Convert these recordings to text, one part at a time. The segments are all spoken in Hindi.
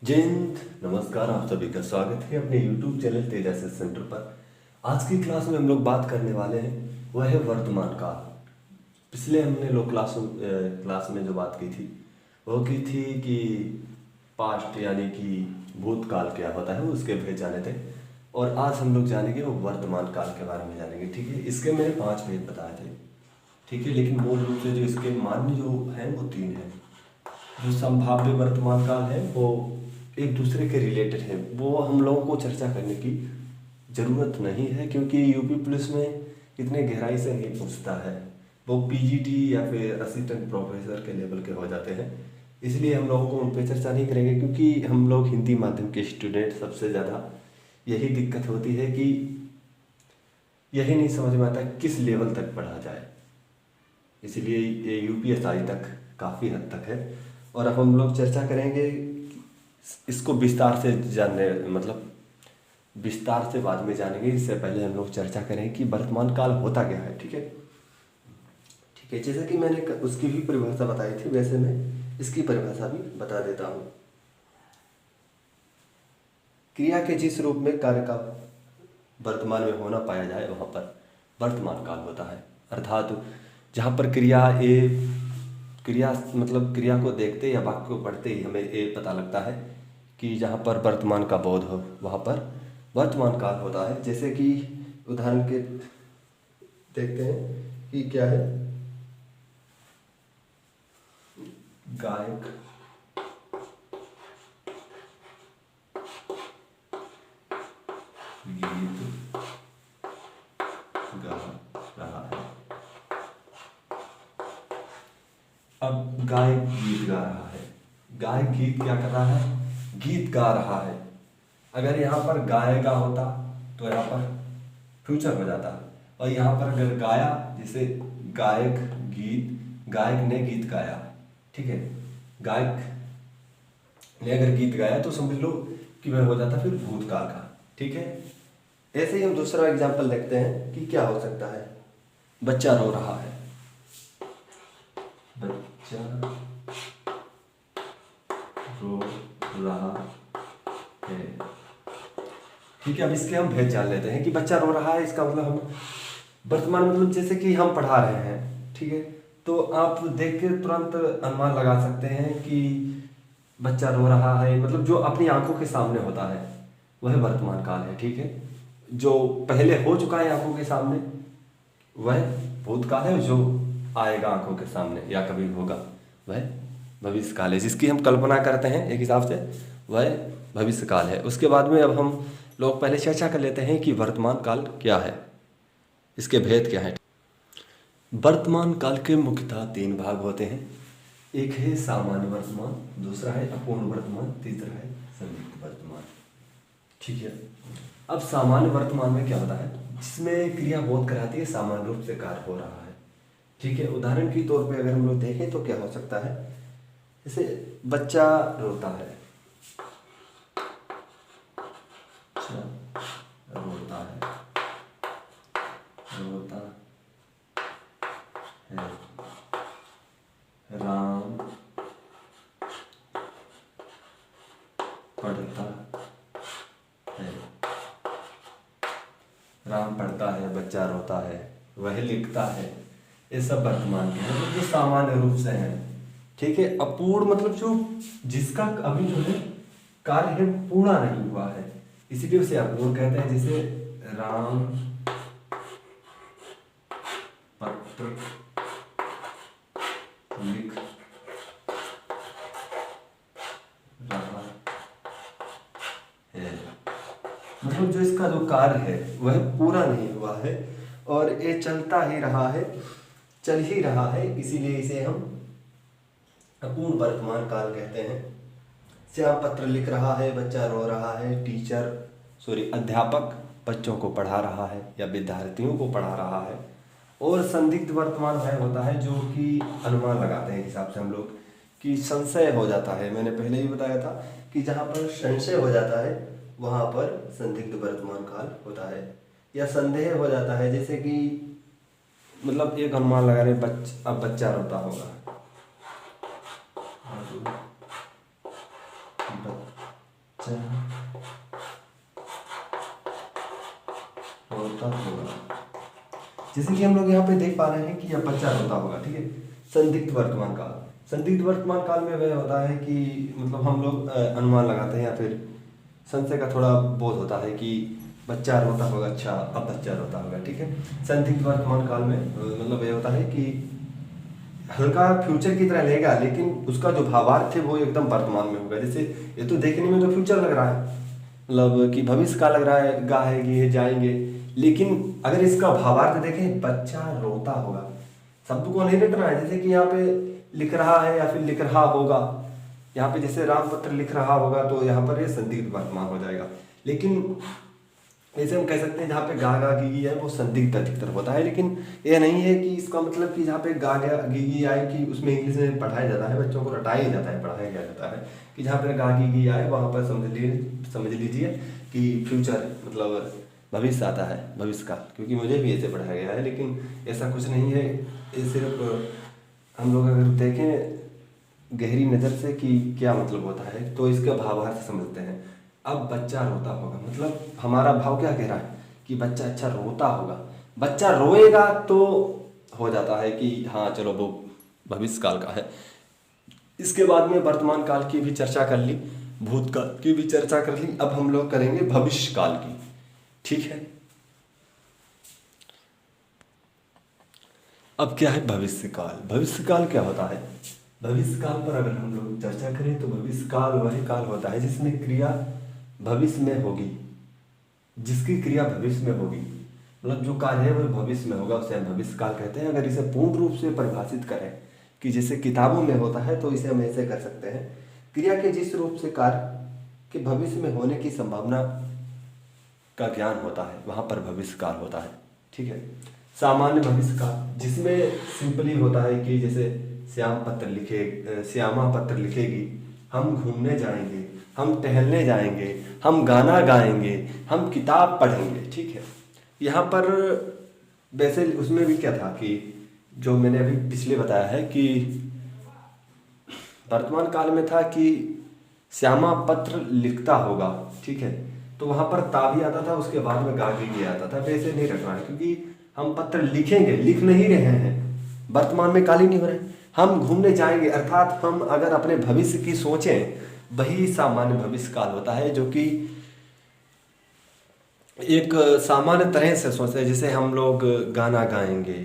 जय हिंद, नमस्कार। आप सभी का स्वागत है अपने YouTube चैनल तेजस सेंटर पर। आज की क्लास में हम लोग बात करने वाले हैं वह है वर्तमान काल। पिछले हमने लोग क्लास में जो बात की थी वो की थी कि पास्ट यानी कि भूतकाल क्या होता है, उसके भेद जाने थे। और आज हम लोग जानेंगे वो वर्तमान काल के बारे में जानेंगे। ठीक है, इसके मैंने 5 भेद बताए थे। ठीक है, लेकिन मूल रूप से जो इसके मान्य जो हैं वो 3 हैं। जो संभाव्य वर्तमान काल है वो एक दूसरे के रिलेटेड है, वो हम लोगों को चर्चा करने की ज़रूरत नहीं है, क्योंकि यूपी पुलिस में इतने गहराई से नहीं पूछता है। वो पीजीटी या फिर असिस्टेंट प्रोफेसर के लेवल के हो जाते हैं, इसलिए हम लोगों को उन पर चर्चा नहीं करेंगे। क्योंकि हम लोग हिंदी माध्यम के स्टूडेंट सबसे ज़्यादा यही दिक्कत होती है कि यही नहीं समझ में आता किस लेवल तक पढ़ा जाए, इसलिए ये यूपीएसआई तक काफ़ी हद तक है। और अब हम लोग चर्चा करेंगे इसको विस्तार से जानने, मतलब विस्तार से बाद में जानेंगे। इससे पहले हम लोग चर्चा करें कि वर्तमान काल होता क्या है। ठीक है, ठीक है, जैसे कि मैंने उसकी भी परिभाषा बताई थी, वैसे मैं इसकी परिभाषा भी बता देता हूँ। क्रिया के जिस रूप में कार्य का वर्तमान में होना पाया जाए वहाँ पर वर्तमान काल होता है। अर्थात जहाँ पर क्रिया मतलब क्रिया को देखते या वाक्य को पढ़ते ही हमें ये पता लगता है कि जहाँ पर वर्तमान का बोध हो वहाँ पर वर्तमान काल होता है। जैसे कि उदाहरण के देखते हैं कि क्या है, गायक गीत गा रहा है। अब गायक गीत गा रहा है, गायक गीत क्या कर रहा है, गीत गा रहा है। अगर यहाँ पर गाएगा होता तो यहाँ पर फ्यूचर हो जाता, और यहाँ पर अगर गाया, जैसे गायक गीत, गायक ने गीत गाया। ठीक है, गायक ने अगर गीत गाया तो समझ लो कि वह हो जाता फिर भूतकाल का। ठीक है, ऐसे ही हम दूसरा एग्जाम्पल देखते हैं कि क्या हो सकता है। बच्चा रो रहा है, बच्चा रो रहा है। ठीक है, अब इसके हम भेद जान लेते हैं कि बच्चा रो रहा है, इसका मतलब हम वर्तमान, मतलब जैसे कि हम पढ़ा रहे हैं। ठीक है, तो आप देख के तुरंत अनुमान लगा सकते हैं कि बच्चा रो रहा है, मतलब जो अपनी आंखों के सामने होता है वह वर्तमान काल है। ठीक है, जो पहले हो चुका है आंखों के सामने वह भूतकाल है, जो आएगा आंखों के सामने या कभी होगा वह भविष्य काल है। जिसकी हम कल्पना करते हैं एक हिसाब से वह भविष्य काल है। उसके बाद में अब हम लोग पहले चर्चा कर लेते हैं कि वर्तमान काल क्या है, इसके भेद क्या है। वर्तमान काल के मुख्यतः 3 भाग होते हैं। एक है सामान्य वर्तमान, दूसरा है अपूर्ण वर्तमान, तीसरा है संदिग्ध वर्तमान। ठीक है, अब सामान्य वर्तमान में क्या होता है, जिसमें क्रिया बोध कराती है, सामान्य रूप से कार्य हो रहा है। ठीक है, उदाहरण के तौर पे अगर हम लोग देखें तो क्या हो सकता है, जैसे बच्चा रोता है, बच्चा रोता है, रोता है, राम पढ़ता है, राम पढ़ता है, बच्चा रोता है, वह लिखता है। ये सब वर्तमान के हैं, मतलब जो सामान्य रूप से हैं। ठीक है, अपूर्ण मतलब जो जिसका अभी जो है कार्य है पूरा नहीं हुआ है, इसीलिए उसे अपूर्ण कहते हैं। जैसे राम पत्र लिख रहा है, मतलब जो इसका जो कार्य है वह पूरा नहीं हुआ है और ये चलता ही रहा है, चल ही रहा है, इसीलिए इसे हम अपूर्ण वर्तमान काल कहते हैं। श्याम पत्र लिख रहा है, बच्चा रो रहा है, अध्यापक बच्चों को पढ़ा रहा है या विद्यार्थियों को पढ़ा रहा है। और संदिग्ध वर्तमान वह होता है जो कि अनुमान लगाते हैं हिसाब से हम लोग कि संशय हो जाता है। मैंने पहले ही बताया था कि जहाँ पर संशय हो जाता है वहाँ पर संदिग्ध वर्तमान काल होता है, या संदेह हो जाता है। जैसे कि मतलब एक अनुमान लगा रहे, अब बच्चा रोता होगा, बच्चा रोता होगा। जैसे कि हम लोग यहाँ पे देख पा रहे हैं कि यह बच्चा रोता होगा, ठीक है। संदिग्ध वर्तमान काल, संदिग्ध वर्तमान काल में वह होता है कि मतलब हम लोग अनुमान लगाते हैं या फिर संशय का थोड़ा बोध होता है कि बच्चा रोता होगा, अच्छा अब बच्चा रोता होगा, ठीक है। संदिग्ध वर्तमान काल में मतलब यह होता है कि हल्का फ्यूचर की तरह लेगा, लेकिन उसका जो भावार्थ है वो एकदम वर्तमान में होगा। जैसे ये तो देखने में तो फ्यूचर लग रहा है, मतलब कि भविष्य का लग रहा है, गाएगी ये जाएंगे, लेकिन अगर इसका भावार्थ देखें, बच्चा रोता होगा, शब्द को नहीं रटना है। जैसे कि यहाँ पे लिख रहा है या फिर लिख रहा होगा, यहाँ पे जैसे रामपत्र लिख रहा होगा तो यहाँ पर ये संदिग्ध वर्तमान हो जाएगा। लेकिन ऐसे हम कह सकते हैं जहाँ पे गा गा गी है वो संदिग्ध अधिकतर होता है, लेकिन ये नहीं है कि इसका मतलब कि जहाँ पे गा गा गी आए कि उसमें इंग्लिश में पढ़ाया जाता है, बच्चों को रटाया जाता है, पढ़ाया जाता है कि जहाँ पर गा गी आए वहाँ पर समझ लीजिए कि फ्यूचर मतलब भविष्य आता है, भविष्य का। क्योंकि मुझे भी ऐसे पढ़ाया गया है, लेकिन ऐसा कुछ नहीं है। ये सिर्फ हम लोग अगर देखें गहरी नज़र से कि क्या मतलब होता है तो इसका भावार्थ समझते हैं। अब बच्चा रोता होगा मतलब हमारा भाव क्या कह रहा है कि बच्चा अच्छा रोता होगा, बच्चा रोएगा तो हो जाता है कि हाँ चलो वो भविष्य काल का है। इसके बाद में वर्तमान काल की भी चर्चा कर ली, भूतकाल की भी चर्चा कर ली, अब हम लोग करेंगे भविष्य काल की, ठीक है। अब क्या है भविष्य काल? भविष्य काल क्या होता है? भविष्य काल पर अगर हम लोग चर्चा करें तो भविष्य काल वही काल होता है जिसमें क्रिया भविष्य में होगी, जिसकी क्रिया भविष्य में होगी, मतलब जो कार्य है वह भविष्य में होगा, उसे हम भविष्य काल कहते हैं। अगर इसे पूर्ण रूप से परिभाषित करें कि जैसे किताबों में होता है तो इसे हम ऐसे कर सकते हैं, क्रिया के जिस रूप से कार्य के भविष्य में होने की संभावना का ज्ञान होता है वहाँ पर भविष्य काल होता है, ठीक है। सामान्य भविष्य काल जिसमें सिंपली होता है कि जैसे श्यामा पत्र लिखेगी, हम घूमने जाएंगे, हम टहलने जाएंगे, हम गाना गाएंगे, हम किताब पढ़ेंगे, ठीक है। यहाँ पर वैसे उसमें भी क्या था कि जो मैंने अभी पिछले बताया है कि वर्तमान काल में था कि श्यामा पत्र लिखता होगा, ठीक है, तो वहाँ पर ता भी आता था, उसके बाद में गा भी आता था। वैसे नहीं रखना है क्योंकि हम पत्र लिखेंगे, लिख नहीं रहे हैं, वर्तमान में काल ही नहीं हो रहे हैं। हम घूमने जाएंगे अर्थात हम अगर अपने भविष्य की सोचें, वही सामान्य भविष्य काल होता है, जो कि एक सामान्य तरह से सोचते हैं। जैसे हम लोग गाना गाएंगे,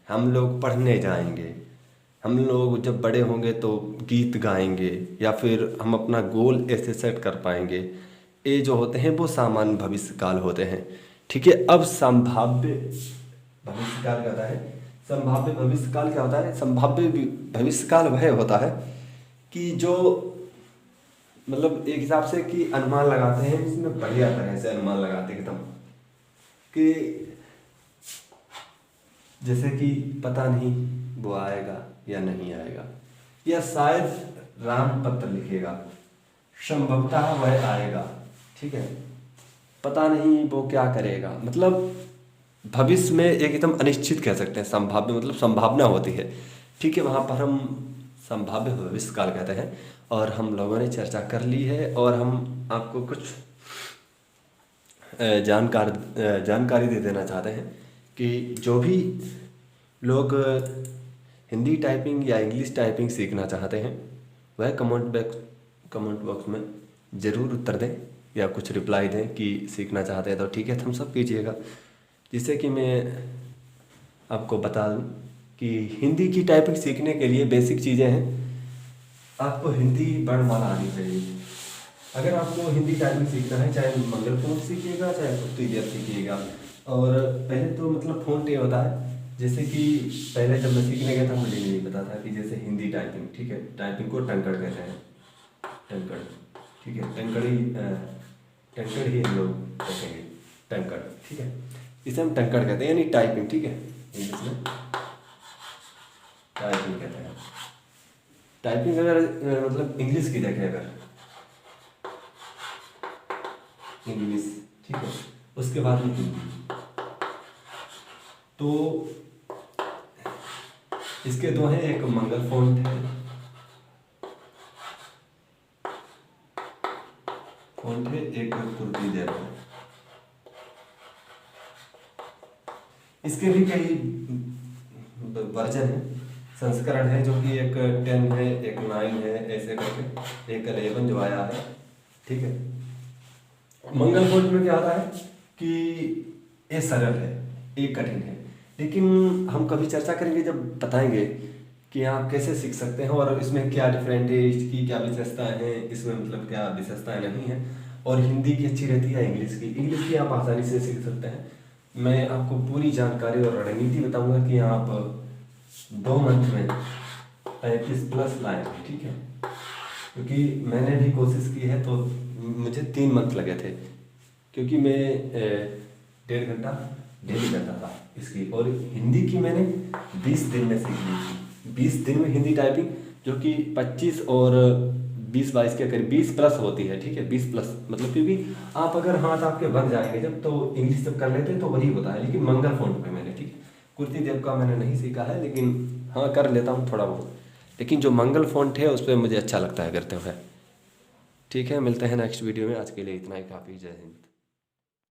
हम लोग पढ़ने जाएंगे, हम लोग जब बड़े होंगे तो गीत गाएंगे, या फिर हम अपना गोल ऐसे सेट कर पाएंगे, ये जो होते हैं वो सामान्य भविष्य काल होते हैं, ठीक है। अब संभाव्य भविष्य काल क्या होता है? संभाव्य भविष्य काल क्या होता है? संभाव्य भविष्य काल वह होता है कि जो मतलब एक हिसाब से कि अनुमान लगाते हैं, इसमें बढ़िया तरह से अनुमान लगाते हैं एकदम कि जैसे कि पता नहीं वो आएगा या नहीं आएगा, या शायद राम पत्र लिखेगा, संभवतः वह आएगा, ठीक है, पता नहीं वो क्या करेगा। मतलब भविष्य में एकदम अनिश्चित कह सकते हैं, संभाव्य मतलब संभावना होती है, ठीक है। वहाँ पर हम संभाव्य भविष्य काल कहते हैं। और हम लोगों ने चर्चा कर ली है, और हम आपको कुछ जानकारी दे देना चाहते हैं कि जो भी लोग हिंदी टाइपिंग या इंग्लिश टाइपिंग सीखना चाहते हैं वह कमेंट बॉक्स में ज़रूर उत्तर दें या कुछ रिप्लाई दें कि सीखना चाहते हैं तो ठीक है, थम्स अप कीजिएगा। जिससे कि मैं आपको बता दूं कि हिंदी की टाइपिंग सीखने के लिए बेसिक चीज़ें हैं। आपको हिंदी वर्णमाला आनी चाहिए। अगर आपको हिंदी टाइपिंग सीखना है, चाहे मंगल फ़ॉन्ट सीखिएगा चाहे PDF सीखिएगा। और पहले तो मतलब फ़ॉन्ट ये होता है, जैसे कि पहले जब मैं सीखने गया था मुझे नहीं पता था कि जैसे हिंदी टाइपिंग, ठीक है, टाइपिंग को टंकड़ कहते हैं, टंकड़, ठीक है, टंकड़ ही हम लोग कहेंगे, टंकड़, ठीक है, इसे हम टंकड़ कहते हैं, यानी टाइपिंग, ठीक है, इंग्लिश में टाइपिंग कहते हैं। टाइपिंग अगर मतलब इंग्लिश की देखें, अगर इंग्लिश, ठीक है, उसके बाद में हिंदी, तो इसके दो हैं, एक मंगल फ़ॉन्ट है, फॉन्ट है, एक कुर्ती देव है। इसके भी कई वर्जन है, संस्करण है, जो कि एक 10 है, एक 9 है, ऐसे करके एक 11 जो आया है। ठीक है, मंगल फॉन्ट में क्या आता है कि ये सरल है, ये कठिन है, लेकिन हम कभी चर्चा करेंगे जब बताएंगे कि आप कैसे सीख सकते हैं और इसमें क्या डिफरेंट है, इसकी क्या विशेषताएं हैं, इसमें मतलब क्या विशेषताएं नहीं है। और हिंदी की अच्छी रहती है, इंग्लिश की आप आसानी से सीख सकते हैं। मैं आपको पूरी जानकारी और रणनीति बताऊंगा कि आप 2 मंथ में 35+ लाएंगे। ठीक है, क्योंकि मैंने भी कोशिश की है तो मुझे 3 मंथ लगे थे, क्योंकि मैं 1.5 घंटा डेली करता था इसकी। और हिंदी की मैंने 20 दिन में सीख ली थी, 20 दिन में हिंदी टाइपिंग, जो कि 25 और 20-22 के करीब 20+ होती है। ठीक है, 20+ मतलब, क्योंकि आप अगर हाथ आपके बन जाएंगे जब, तो इंग्लिश जब कर लेते हैं तो वही होता है। लेकिन मंगल फॉन्ट पे मैंने, ठीक है, कुर्ती देव का मैंने नहीं सीखा है, लेकिन हाँ कर लेता हूँ थोड़ा बहुत। लेकिन जो मंगल फॉन्ट है उस पर मुझे अच्छा लगता है करते हुए। ठीक है, मिलते हैं नेक्स्ट वीडियो में। आज के लिए इतना ही काफ़ी। जय हिंद।